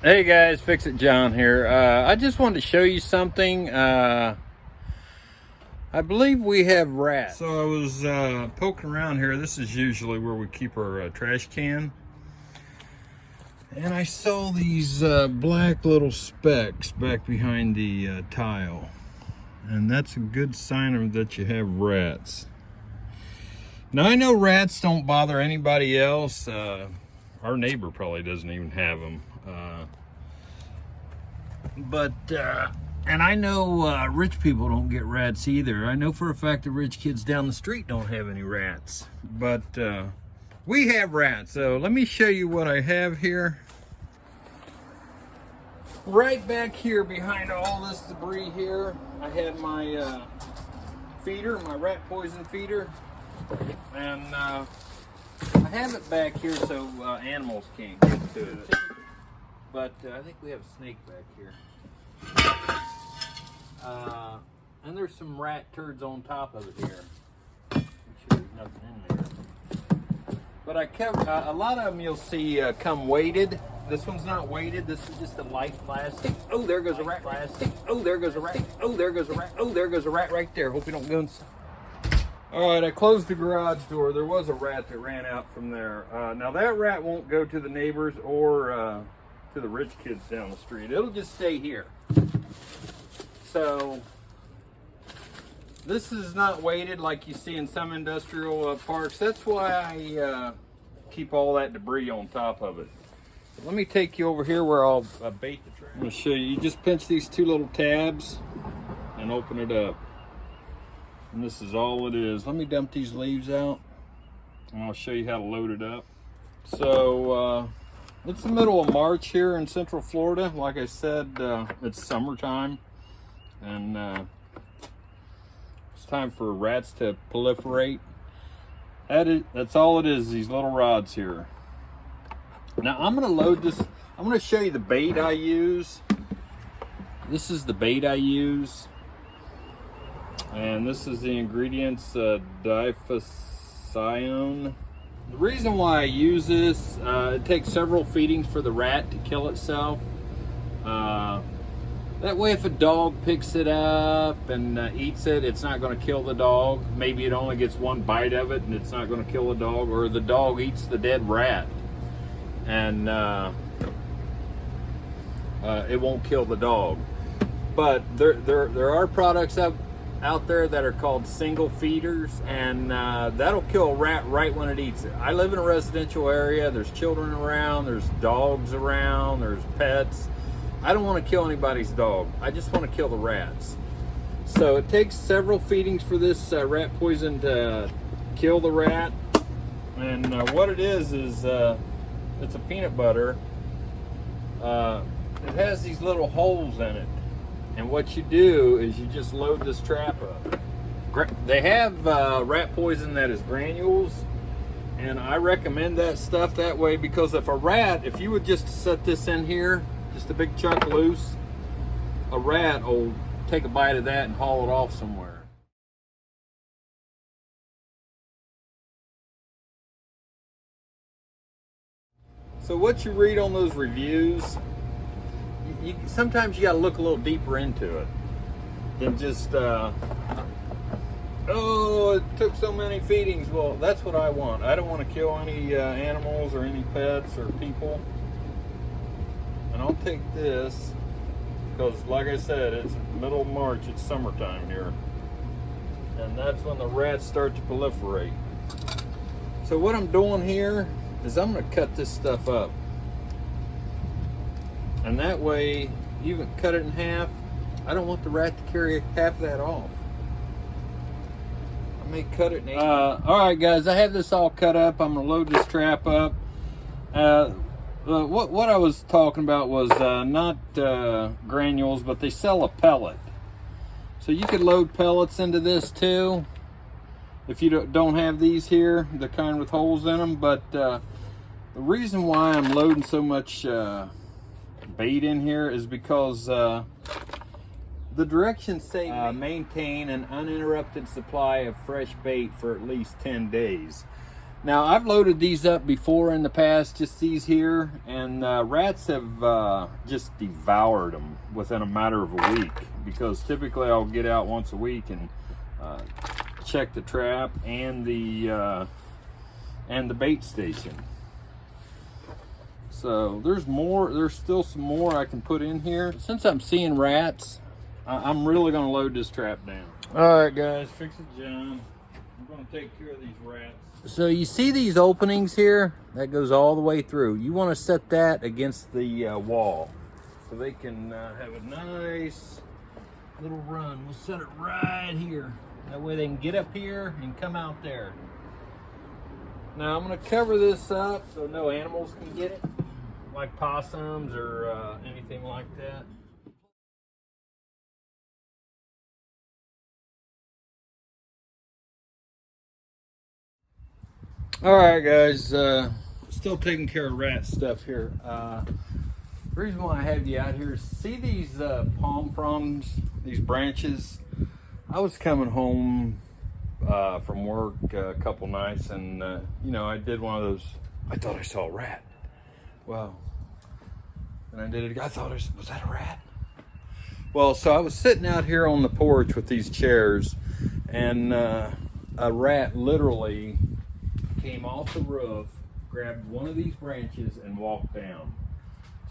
Hey guys, Fix It John here. I just wanted to show you something. I believe we have rats. So I was poking around here. This is usually where we keep our trash can. And I saw these black little specks back behind the tile. And that's a good sign of that you have rats. Now I know rats don't bother anybody else. Our neighbor probably doesn't even have them. And I know rich people don't get rats either. I know for a fact the rich kids down the street don't have any rats. But we have rats. So let me show you what I have here. Right back here behind all this debris here, I have my feeder, my rat poison feeder. And I have it back here so animals can't get to it. But I think we have a snake back here. And there's some rat turds on top of it here. Make sure there's nothing in there. But I kept, a lot of them you'll see come weighted. This one's not weighted. This is just a light plastic. Oh, there goes a rat. Plastic. Oh, there goes a rat. Oh, there goes a rat. Oh, there goes a rat right there. Hope you don't go inside. All right, I closed the garage door. There was a rat that ran out from there. Now that rat won't go to the neighbors or to the rich kids down the street. It'll just stay here. So this is not weighted like you see in some industrial parks. That's why I keep all that debris on top of it. Let me take you over here where I'll bait the trap. I'm going to show you. You just pinch these two little tabs and open it up. And this is all it is. Let me dump these leaves out and I'll show you how to load it up. So it's the middle of March here in Central Florida. Like I said, it's summertime and it's time for rats to proliferate. That's all it is, these little rods here. Now I'm gonna load this. I'm gonna show you the bait I use. This is the bait I use. And this is the ingredients, diphocyone. The reason why I use this, it takes several feedings for the rat to kill itself. That way if a dog picks it up and eats it, it's not going to kill the dog. Maybe it only gets one bite of it and it's not going to kill the dog, or the dog eats the dead rat and it won't kill the dog. But there are products out there that are called single feeders, and that'll kill a rat right when it eats it. I live in a residential area. There's children around, there's dogs around, there's pets. I don't want to kill anybody's dog. I just want to kill the rats. So it takes several feedings for this rat poison to kill the rat. And what it is it's a peanut butter. It has these little holes in it. And what you do is you just load this trap up. They have rat poison that is granules, and I recommend that stuff that way because if you would just set this in here, just a big chunk loose, a rat will take a bite of that and haul it off somewhere. So what you read on those reviews, sometimes you got to look a little deeper into it than just, oh, it took so many feedings. Well, that's what I want. I don't want to kill any animals or any pets or people. And I'll take this because, like I said, it's middle of March. It's summertime here. And that's when the rats start to proliferate. So what I'm doing here is I'm going to cut this stuff up. And that way, you can cut it in half. I don't want the rat to carry half of that off. I may cut it in 8. All right, guys, I have this all cut up. I'm gonna load this trap up. What I was talking about was not granules, but they sell a pellet. So you could load pellets into this too, if you don't have these here, the kind with holes in them. But the reason why I'm loading so much bait in here is because the directions say maintain an uninterrupted supply of fresh bait for at least 10 days. Now, I've loaded these up before in the past, just these here, and rats have just devoured them within a matter of a week, because typically I'll get out once a week and check the trap and the bait station. So there's still some more I can put in here. Since I'm seeing rats, I'm really gonna load this trap down. All right, guys, fix it, John. I'm gonna take care of these rats. So you see these openings here? That goes all the way through. You wanna set that against the wall so they can have a nice little run. We'll set it right here. That way they can get up here and come out there. Now I'm gonna cover this up so no animals can get it, like possums or anything like that. All right, guys, still taking care of rat stuff here. The reason why I have you out here is see these palm fronds, these branches. I was coming home from work a couple nights, and you know, I did one of those. I thought I saw a rat. Well, and I did it. I thought was that a rat? Well, so I was sitting out here on the porch with these chairs, and a rat literally came off the roof, grabbed one of these branches, and walked down.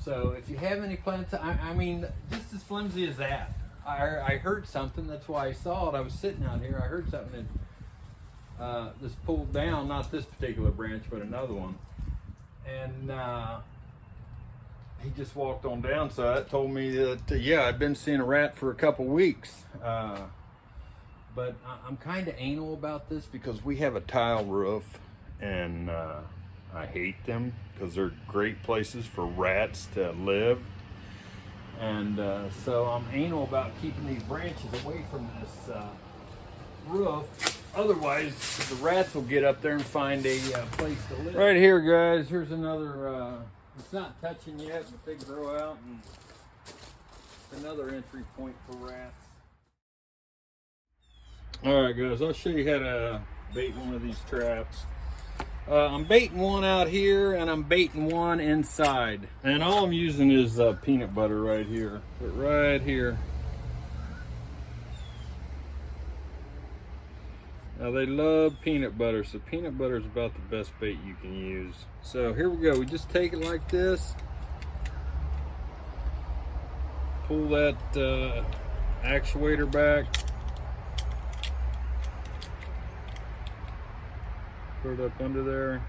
So if you have any plants, I mean, just as flimsy as that. I heard something, that's why I saw it. I was sitting out here, I heard something that just pulled down, not this particular branch, but another one. And he just walked on down, so that told me that, yeah, I've been seeing a rat for a couple weeks. But I'm kind of anal about this because we have a tile roof, and I hate them because they're great places for rats to live. And so I'm anal about keeping these branches away from this roof. Otherwise, the rats will get up there and find a place to live. Right here, guys, here's another, it's not touching yet, but they grow out, and it's another entry point for rats. All right, guys, I'll show you how to bait one of these traps. I'm baiting one out here, and I'm baiting one inside. And all I'm using is peanut butter right here. But right here. Now they love peanut butter, so peanut butter is about the best bait you can use. So here we go. We just take it like this. Pull that actuator back. Put it up under there,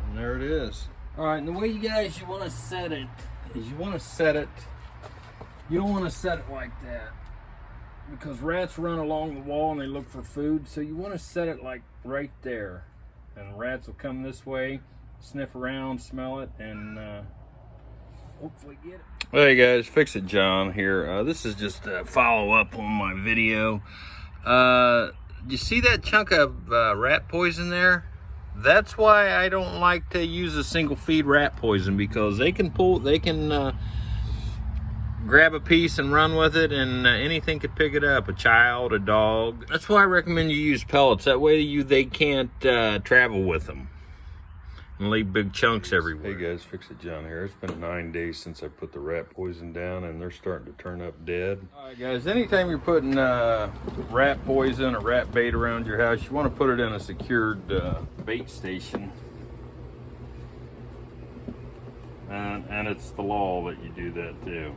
and there it is. All right, and the way you want to set it is you want to set it, you don't want to set it like that, because rats run along the wall and they look for food, so you want to set it like right there, and rats will come this way, sniff around, smell it, and hopefully get it. Hey guys, Fix It John here. This is just a follow-up on my video. You see that chunk of rat poison there? That's why I don't like to use a single feed rat poison, because they can grab a piece and run with it, and anything could pick it up, a child, a dog. That's why I recommend you use pellets. That way they can't travel with them and leave big chunks everywhere. Hey guys, Fix It John here. It's been 9 days since I put the rat poison down, and they're starting to turn up dead. All right guys, anytime you're putting rat poison or rat bait around your house, you want to put it in a secured bait station. And it's the law that you do that too.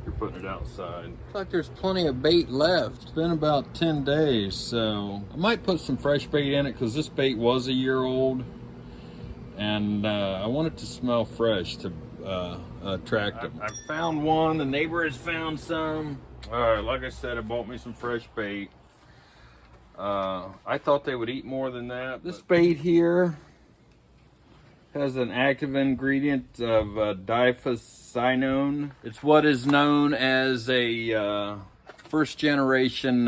You're putting it outside. Looks like there's plenty of bait left. It's been about 10 days, so I might put some fresh bait in it, because this bait was a year old. And I want it to smell fresh to attract them. I found one, the neighbor has found some. All right, like I said, I bought me some fresh bait. I thought they would eat more than that. This bait here has an active ingredient of diphocinone. It's what is known as a first generation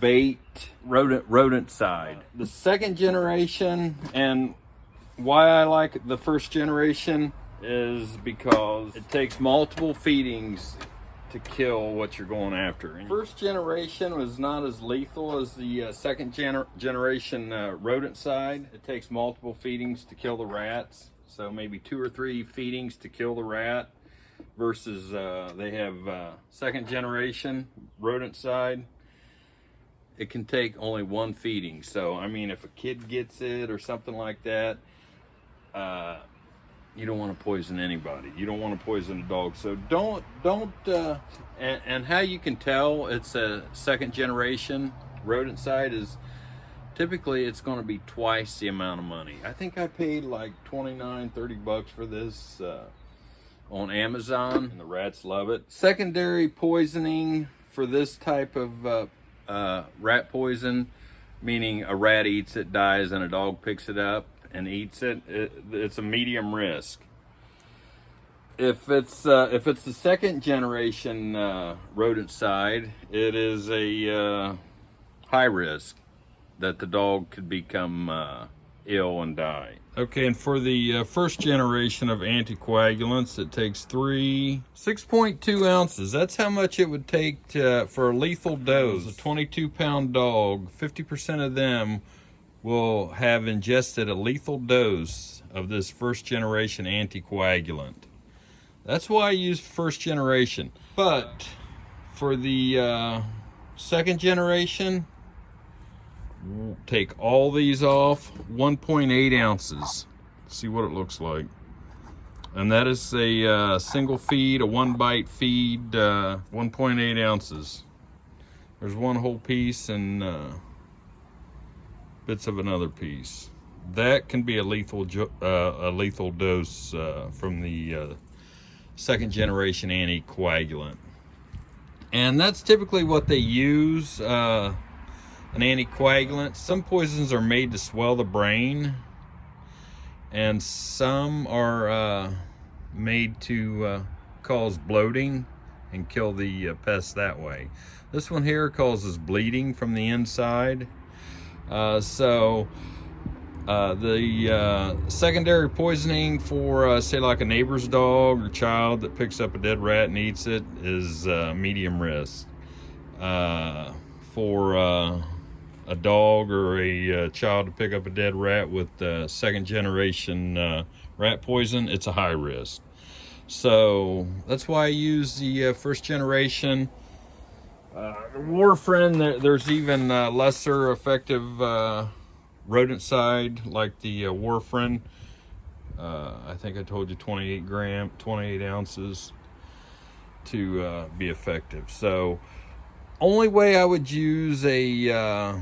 bait rodenticide. The second generation, and why I like the first generation, is because it takes multiple feedings to kill what you're going after. First generation was not as lethal as the second generation Rodenticide. It takes multiple feedings to kill the rats, so maybe 2 or 3 feedings to kill the rat, versus they have second generation Rodenticide. It can take only 1 feeding. So I mean, if a kid gets it or something like that, you don't want to poison anybody. You don't want to poison a dog. So don't and how you can tell it's a second generation Rodenticide is typically it's going to be twice the amount of money. I think I paid like $29-30 for this on Amazon, and the rats love it. Secondary poisoning for this type of rat poison, meaning a rat eats it, dies, and a dog picks it up and eats it, it's a medium risk. If it's the second generation Rodenticide, it is a high risk that the dog could become ill and die. Okay, and for the first generation of anticoagulants, it takes 6.2 ounces. That's how much it would take for a lethal dose. A 22-pound dog, 50% of them will have ingested a lethal dose of this first generation anticoagulant. That's why I use first generation. But for the second generation, we'll take all these off, 1.8 ounces. See what it looks like. And that is a single feed, a 1-bite feed, 1.8 ounces. There's one whole piece and bits of another piece. That can be a lethal dose from the second generation anticoagulant. And that's typically what they use, an anticoagulant. Some poisons are made to swell the brain, and some are made to cause bloating and kill the pest that way. This one here causes bleeding from the inside. The secondary poisoning for say like a neighbor's dog or child that picks up a dead rat and eats it is medium risk. For a dog or a child to pick up a dead rat with second generation rat poison, it's a high risk. So that's why I use the first generation. Warfarin, there's even lesser effective Rodenticide like the Warfarin. I think I told you 28 ounces to be effective. So only way I would use a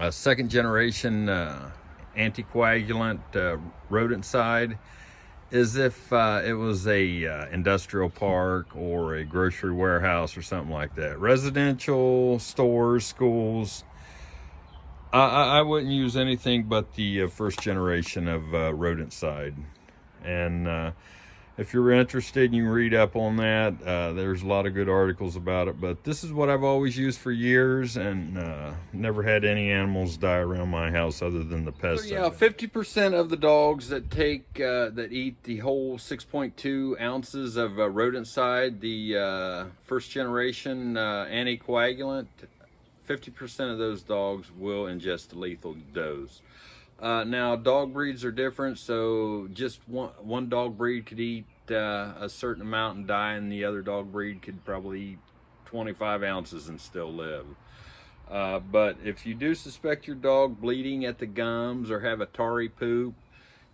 second generation anticoagulant Rodenticide is if it was a industrial park or a grocery warehouse or something like that. Residential stores, schools, I wouldn't use anything but the first generation of Rodenticide. And if you're interested, you can read up on that. There's a lot of good articles about it, but this is what I've always used for years, and never had any animals die around my house other than the pests. So yeah, 50% of the dogs that that eat the whole 6.2 ounces of Rodenticide, the first generation anticoagulant, 50% of those dogs will ingest a lethal dose. Now, dog breeds are different, so just one dog breed could eat a certain amount and die, and the other dog breed could probably eat 25 ounces and still live. But if you do suspect your dog bleeding at the gums or have a tarry poop,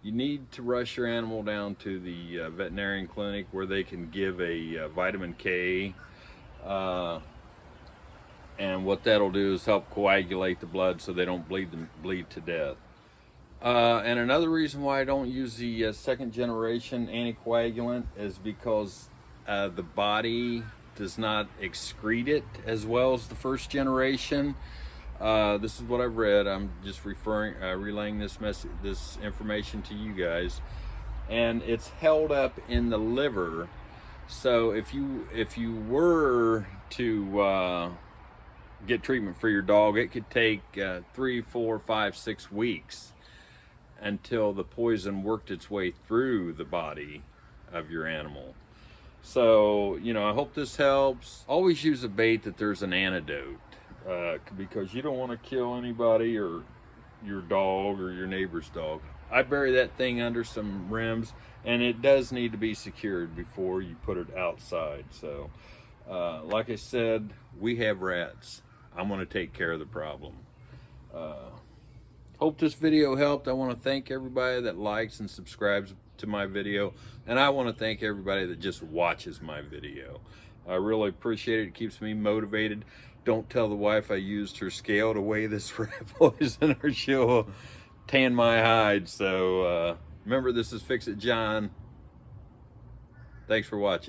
you need to rush your animal down to the veterinarian clinic where they can give a vitamin K. And what that'll do is help coagulate the blood so they don't bleed to death. And another reason why I don't use the second generation anticoagulant is because the body does not excrete it as well as the first generation. This is what I've read. I'm just relaying this information to you guys, and it's held up in the liver. So if you were to get treatment for your dog, it could take 3, 4, 5, 6 weeks until the poison worked its way through the body of your animal. So, you know, I hope this helps. Always use a bait that there's an antidote, because you don't want to kill anybody or your dog or your neighbor's dog. I bury that thing under some rims, and it does need to be secured before you put it outside. So, like I said, we have rats. I'm going to take care of the problem. Hope this video helped. I want to thank everybody that likes and subscribes to my video, and I want to thank everybody that just watches my video. I really appreciate it. It keeps me motivated. Don't tell the wife I used her scale to weigh this rat poison, or she'll tan my hide. So remember, this is Fix It John. Thanks for watching.